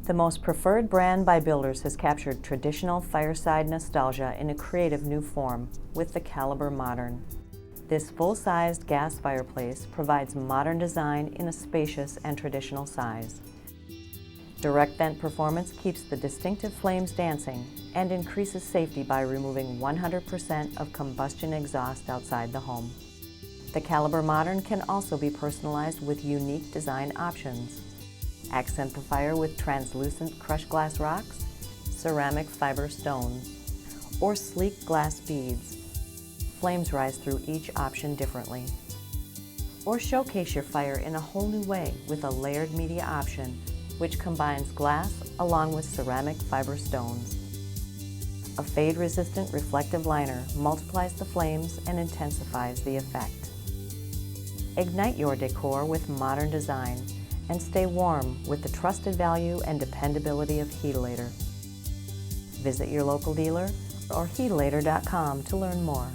The most preferred brand by builders has captured traditional fireside nostalgia in a creative new form with the Caliber Modern. This full-sized gas fireplace provides modern design in a spacious and traditional size. Direct vent performance keeps the distinctive flames dancing and increases safety by removing 100% of combustion exhaust outside the home. The Caliber Modern can also be personalized with unique design options. Accent the fire with translucent crushed glass rocks, ceramic fiber stones, or sleek glass beads. Flames rise through each option differently. Or showcase your fire in a whole new way with a layered media option, which combines glass along with ceramic fiber stones. A fade-resistant reflective liner multiplies the flames and intensifies the effect. Ignite your decor with modern design and stay warm with the trusted value and dependability of Heatilator. Visit your local dealer or Heatilator.com to learn more.